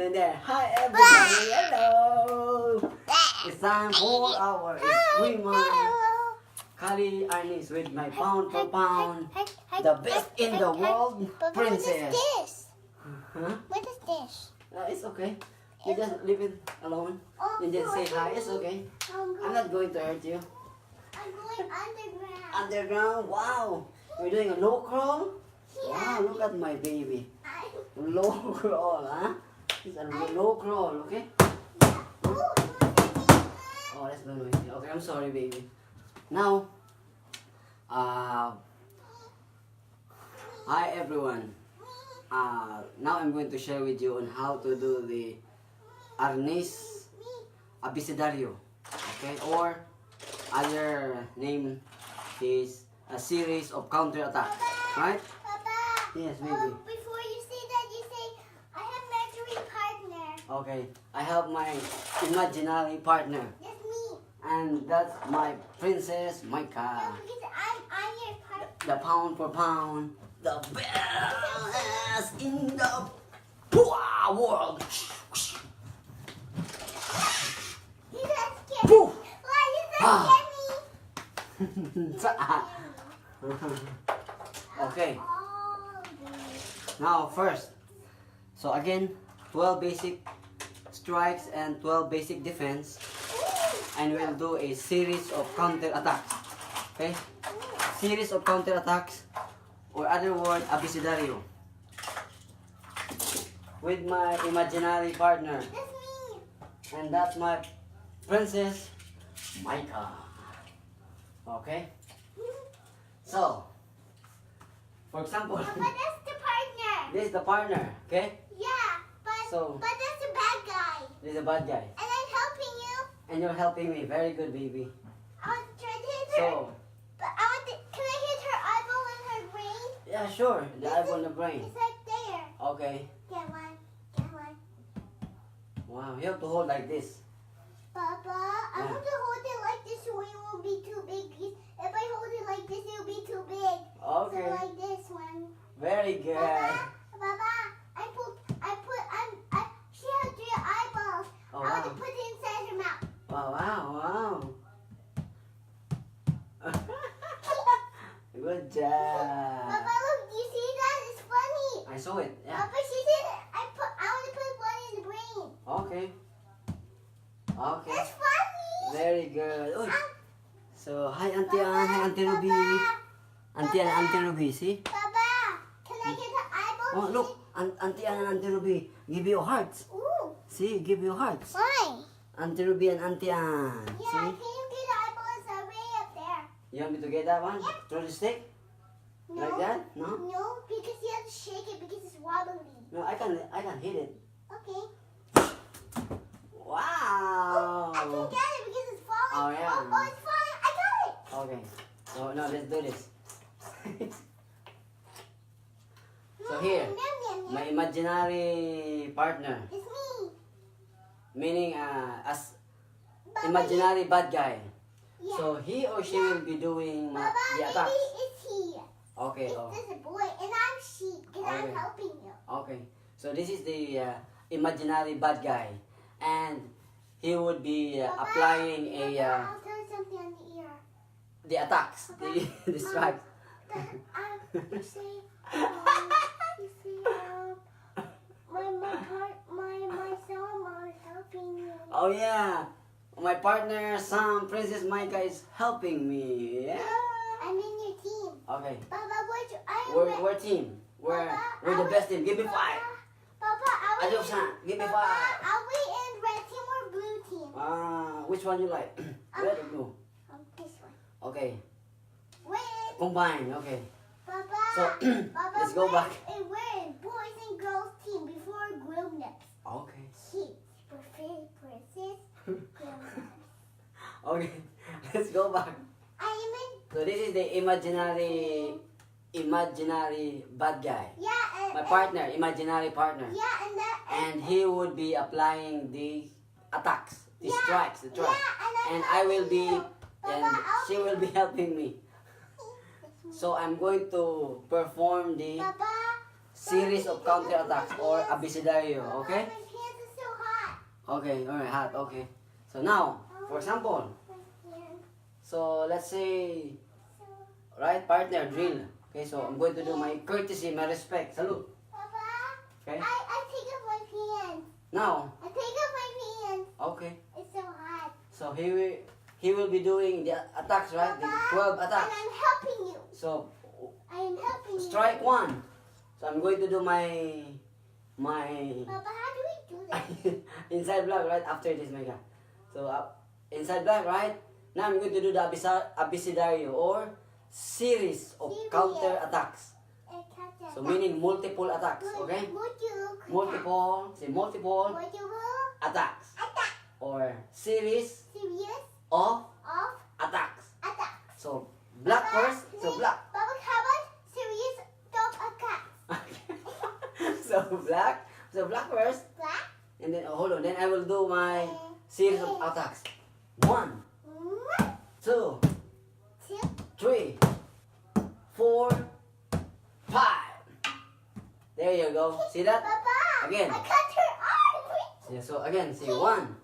Then there. Hi everybody. Hello. It's time for our Eskrima-Kali-Arnis with my pound for pound, the best in the world princess. What is this? Huh? What is this? It's okay. You just leave it alone. You just say hi. It's okay. I'm not going to hurt you. I'm going underground. Underground. Wow. We're doing a low crawl. Wow. Look at my baby. Low crawl, huh? It's a low crawl, okay? Oh, that's no noisy. Okay, I'm sorry, baby. Now, hi everyone. Now I'm going to share with you on how to do the ARNIS Abecedario, okay? Or other name is a series of counter attack, right? Yes, baby. Before you say that, you say, I have imaginary partner. Okay, I have my imaginary partner, That's me. and that's my princess Micah. No, because I'm your partner. The pound for pound, the best in the world. You got scared. Poof. Why you Ah. scared me? Okay, Oh, now first, so again, 12 basic strikes and 12 basic defense, and we'll do a series of counter attacks. Okay, series of counter attacks, or other word, abecedario, with my imaginary partner, That's me. and that's my princess Micah. Okay, so for example, But that's the partner. this is the partner. Okay, Yeah, So- but that's the bad guy. this is a bad guy, And I'm helping you. and you're helping me. Very good, baby. I want to try to hit her. So But I want to, can I hit her eyeball and her brain? yeah, sure, the eyeball on the brain. It's like there. Okay. Get one. Get one. Wow, you have to hold like this. Papa, I Yeah. want to hold it like this so it won't be too big. If I hold it like this, it will be too big. Okay. So like this one. Very good. Papa, she has 3 eyeballs. Oh, I want to wow. put it inside her mouth. Wow. Good job. Papa, look, do you see that? It's funny. I saw it. Yeah. Papa, she said I want to put one in the brain. Okay. Okay. That's funny. Very good. Uy. So, hi Auntie Ann, hi Auntie Ruby. Auntie Ann and Auntie Ruby, see? Papa, can I get the eyeball? Oh, look. Auntie Ann and Auntie Ruby. Give you hearts. Ooh. See, give you hearts. Why? Auntie Ruby and Auntie Ann. Yeah, See? can you get the eyeballs are way up there? You want me to get that one? Yeah. Throw the stick? No. Like that? No? No, because you have to shake it because it's wobbly. No, I can hit it. Okay. Wow. I can get it because it's falling. Oh, yeah. Oh, it's falling. I got it. Okay. So now let's do this. So here, Yum, yum, yum. my imaginary partner, It's me. meaning as Baba, imaginary bad guy. Yeah. So he or she will be doing Baba, the attacks. maybe it's he. Okay. It's Oh. this a boy, and I'm she because I'm Okay. helping you. Okay. So this is the imaginary bad guy, and he would be Baba, applying Baba, a I'll tell you something on the ear. the attacks, the strikes. You see, my son is helping me. Oh yeah, my partner Sam, Princess Micah is helping me. Yeah. I'm in your team. Okay. Baba, We're team. We're the best team. Give me 5. Papa, are we Adios, son. Give me 5. Are we in red team or blue team? Which one you like? Red or blue? This one. Okay. Wait, Combine. Okay. Papa. So, Papa, let's go back. We're in boys and girls team before grown-ups. Okay. Kids, prefer princess, grown-ups. Okay. Let's go back. I am in. So this is the imaginary bad guy. Yeah, and My partner, imaginary partner. Yeah, and that. And he would be applying the attacks, the Yeah, strikes, the strikes. Yeah, And I will be, Papa, and I'll she will be helping me. So I'm going to perform the Papa. series of counter attacks or abecedario, okay? My pants Okay, alright, hot, okay. So now, for example, so let's say, right, partner, drill. Okay, so I'm going to do my courtesy, my respect, salute. Papa, Okay? I take off my pants. Now, I take off my pants. okay. It's so hot. So he will be doing the attacks, right? The 12 And attacks. I'm helping you. So I am helping you. strike 1. So I'm going to do my Papa, how do we do that? inside block, right? After this, my God. So inside block, right? Now I'm going to do the Abecedario or series of counter attacks. So meaning multiple attacks, okay? Multiple attacks Attack. or series Serious of of attacks. attack. So black first. So black. Papa, how about serious of attack? So black first, Black. and then hold on. Then I will do my series of attacks. 1, 2, 3, 4, 5. There you go. See that? Papa, Again. I cut her arm. Yeah, so again, see 1.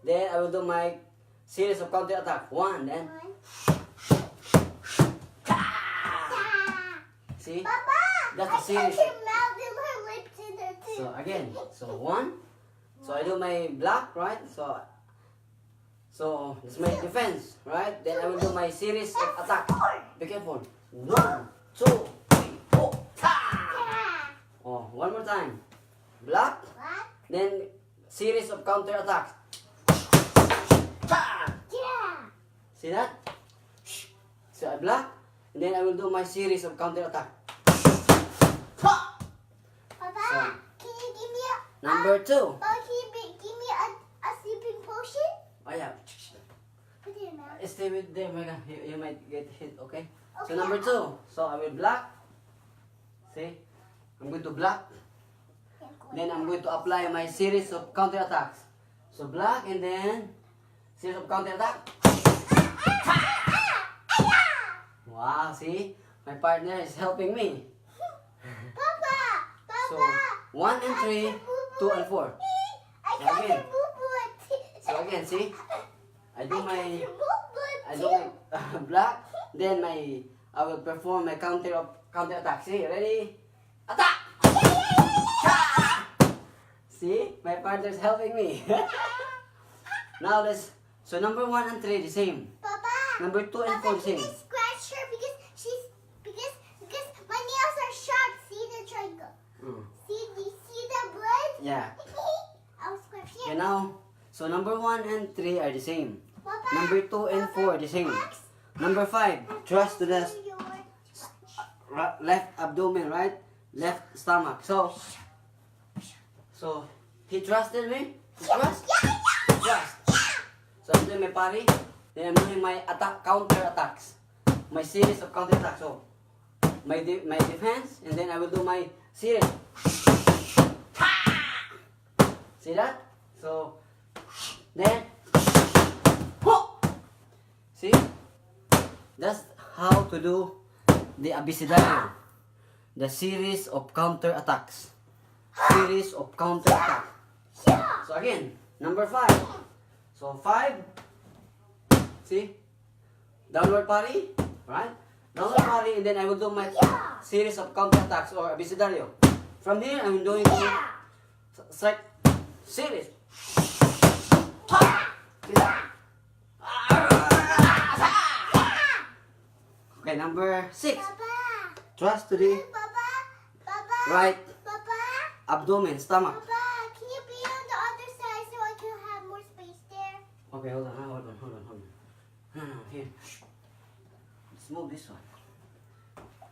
Then I will do my series of counter attack. 1. Then see. Papa, That's I the series. cut her mouth and her lips in there too. So again, so 1. So I do my block, right? So that's my defense, right? Then I will do my series of attack. Be careful. 1, 2, 3, 4. Oh, one more time. Block. What? Then series of counter attacks. Yeah. See that? So I block, and then I will do my series of counter attack. Papa, So- can you give me a Number 2. Papa, can you give me a sleeping potion? Oh yeah. Put it in your mouth. Stay with them, you might get hit, okay? So Okay. number 2. So I will block. See? I'm going to block. Then I'm going to apply my series of counter attacks. So block and then series of counter attack. Wow, see? My partner is helping me. Papa, So Papa. 1 and 3, 2 and 4. I cut Again. your boo-boo. So again, see? I do my I block. Then I will perform my counter attack. See? Ready? Attack! See? My partner is helping me. Now so number 1 and 3 the same. Papa. Number 2 and 4 the Papa, same. can I scratch her because my nails are sharp. See the triangle. Mm. See the blood? Yeah. I'll scratch Okay, here. now, so number 1 and 3 are the same. Papa. Number 2 and 4 are the same. X. Number 5, thrust to the Your- left abdomen, right? Left stomach. So he trusted me. He trust. Trust. So I'm doing my parry. Then I'm doing my counter attacks. My series of counter attacks. So my defense, and then I will do my series. See that? So then, see? That's how to do the Abecedario. The series of counter attacks. Series of counter attacks. So again, number 5. So 5, see? Downward parry, right? Downward parry, and then I will do my series of counter attacks or Abecedario. From here, I'm doing strike series. Okay, number 6. Papa. Thrust to the Papa. Papa. right Papa. abdomen, stomach. Papa, can you be on the other side so I can have more space there? Okay, hold on. No, here. Let's move this one.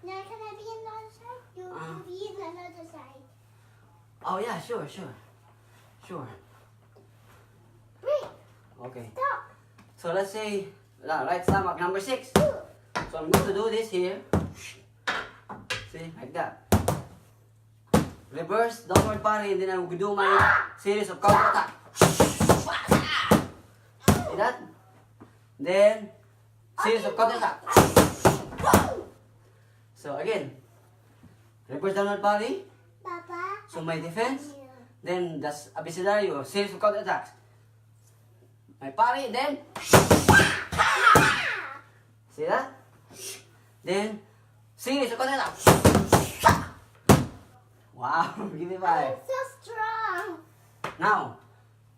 Now can I be on the other side? You will be on the other side. Oh yeah, sure. Break. Okay. Stop. So let's say right stomach, number 6. So I'm going to do this here. See, like that. Reverse, downward parry, and then I will do my series of counter attack. See that? Then, series of counter attack. So again, reverse downward parry. Papa. So my defense, then that's Abecedario, series of counter attacks. My parry, then see that? Then series of counter attacks. Wow, give me I'm five. so strong. Now,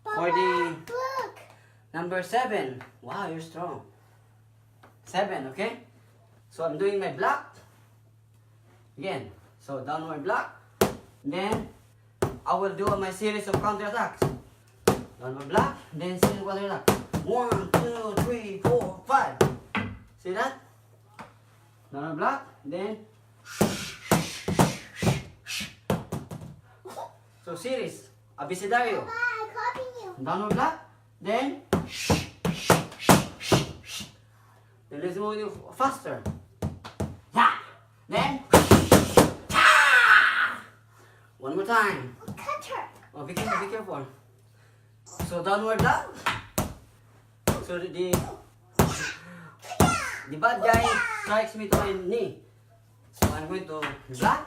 for the Look. number 7. Wow, you're strong. 7, okay? So I'm doing my block. Again, so downward block. Then I will do my series of counter attacks. Downward block, then series of counter attacks. 1, 2, 3, 4, 5. See that? Downward block, then so series, Abecedario. Papa, I'm copying you. Downward block, then let's move you faster. Yeah. Then one more time. Cut her. Oh, be careful, be careful. So downward block. So the bad guy strikes me to my knee. So I'm going to block,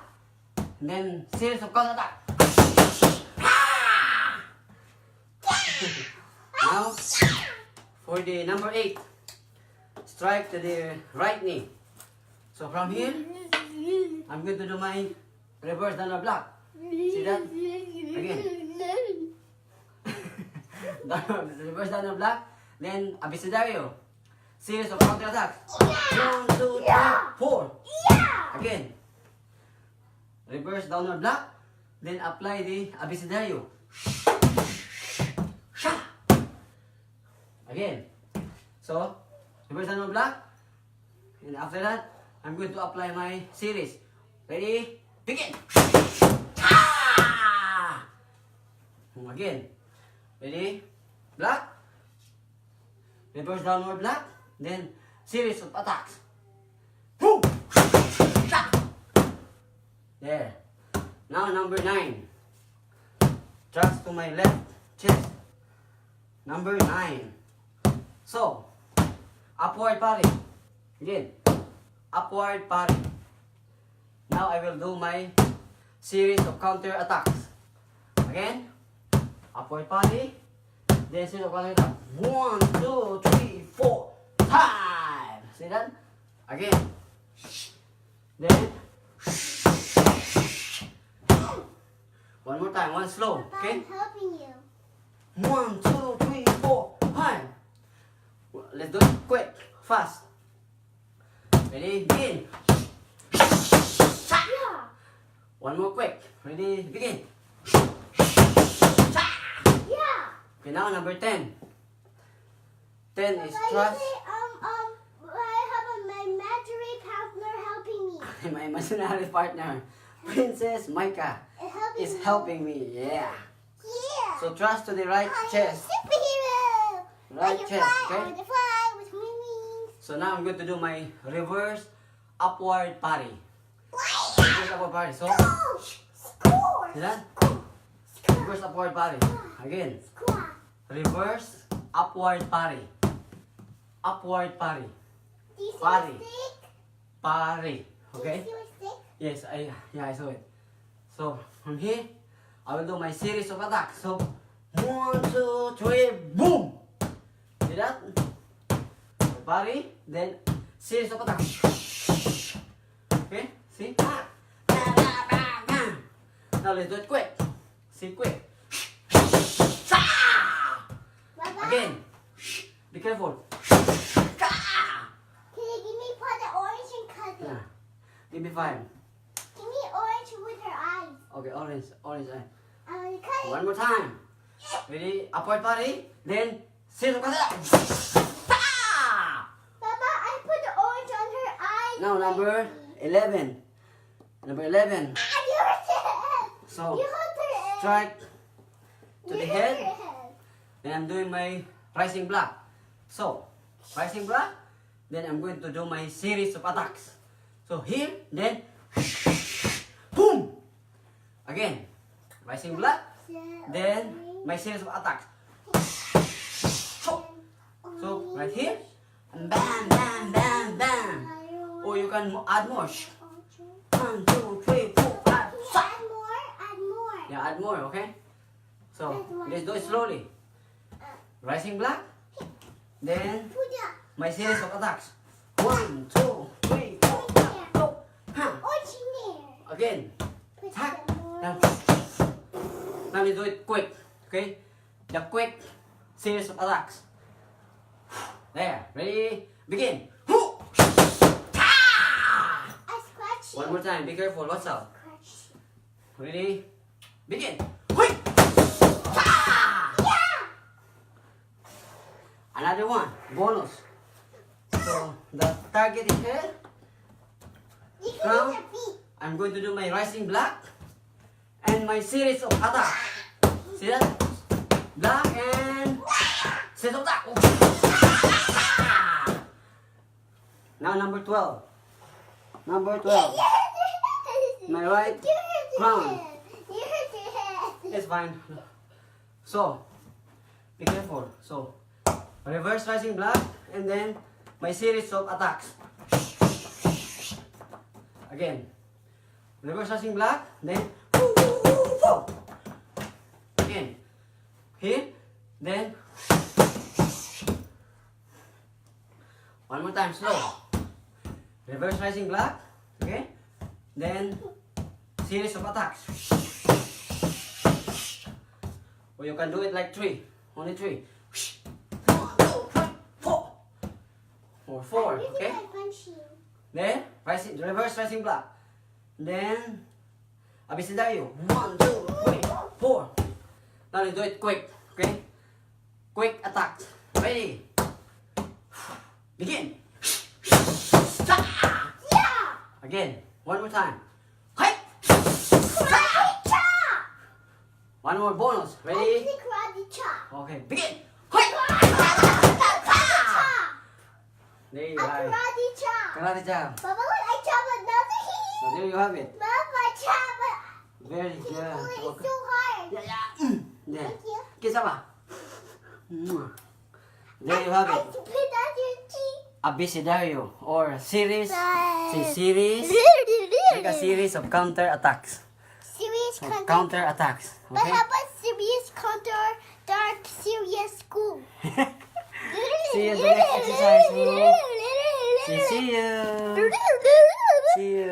and then series of counter attack. Now, for the number 8, strike to the right knee. So from here, I'm going to do my reverse downward block. See that? Again. Reverse downward block. Then Abecedario. Series of counter attacks. 1, 2, 3, 4. Yeah. Again. Reverse downward block. Then apply the Abecedario. Again. So, reverse downward block. And after that, I'm going to apply my series. Ready? Begin! Again. Ready? Block. Reverse downward block. Then, series of attacks. Boom! There. Now, number 9. Thrust to my left chest. Number 9. So, upward parry. Again, upward parry. Now I will do my series of counter attacks. Again, upward parry. Then series of counter attack. 1, 2, 3, 4. Time. See that? Again. Then one more time. One slow. Papa, Okay. I'm helping you. 1, 2, 3, 4. Time. Let's do it quick, fast. Ready, begin. Yeah. One more quick. Ready, begin. Yeah. Okay, now number 10. 10 is Papa, you trust. say, I have my imaginary partner helping me. My imaginary partner, Princess Micah, It's helping is me. helping me. Yeah. Yeah. So thrust to the right I'm chest. a superhero. Right I can chest, fly, okay? I can fly with my wings. So now I'm going to do my reverse upward parry. Wow. Reverse upward parry. So, Score. see that? Score. Reverse upward parry. Again. Score. Reverse upward parry. Upward parry. Do you see Parry. my stick? Parry. Do Okay? you see my stick? Yes, I saw it. So from here, I will do my series of attacks. So 1, 2, 3, boom! See that? Parry, then series of attacks. Okay? See? Now let's do it quick. See, quick. Baba, Again. Be careful. can you give me part the orange and cut it? Yeah. Give me 5. Give me orange with her eyes. Okay, orange eye. I'm gonna cut it. One more time. Ready? Upward parry. Then series of attacks. Baba, I put the orange on her eyes. Now number 11. Number 11. Ah, you hurt her head. So You hurt her head. strike to You the hurt head. her head. Then I'm doing my rising block. So rising block. Then I'm going to do my series of attacks. So here, then boom. Again, rising block. Then my series of attacks. So right here, and bam, bam, bam, bam. Or you can add more. 1, 2, 3, 4, 5, 6. Add more, add more. Yeah, add more, okay? So, let's do it slowly. Rising block. Then, my series of attacks. 1, 2, 3, 4, 5, go. Ha. Again. Ha. Now let's do it quick. Okay? The quick series of attacks. There. Ready? Begin. One more time. Be careful. Watch out. Ready? Begin. Another one. Bonus. So the target is here. Now I'm going to do my rising block and my series of attack. See that? Block and series of attack. Now number 12. Number 12. My right crown. It's fine. So, be careful. So, reverse rising block and then my series of attacks. Again. Reverse rising block, then again. Here, then one more time, slow. Reverse rising block, okay? Then series of attacks. Or you can do it like 3, only 3. 1, 2, 3, 4. Or 4, okay? Then reverse rising block. Then Abecedario. 1, 2, 3, 4. Now let's do it quick, okay? Quick attacks. Ready? Begin. Again, one more time. One more bonus. Ready? Okay, begin. There you have it. Karate chop. Papa, I chop another. So there you have it. Papa, chop. Very good. It's Okay. so hard. Yeah. Thank you. Kiss apa? There you have I it. put that in cheek. Abecedario or series. Say series. Like a series of counter attacks. Serious So, counter. counter attacks. But Okay. how about serious counter dark serious school? See you in the next exercise. See you. See you.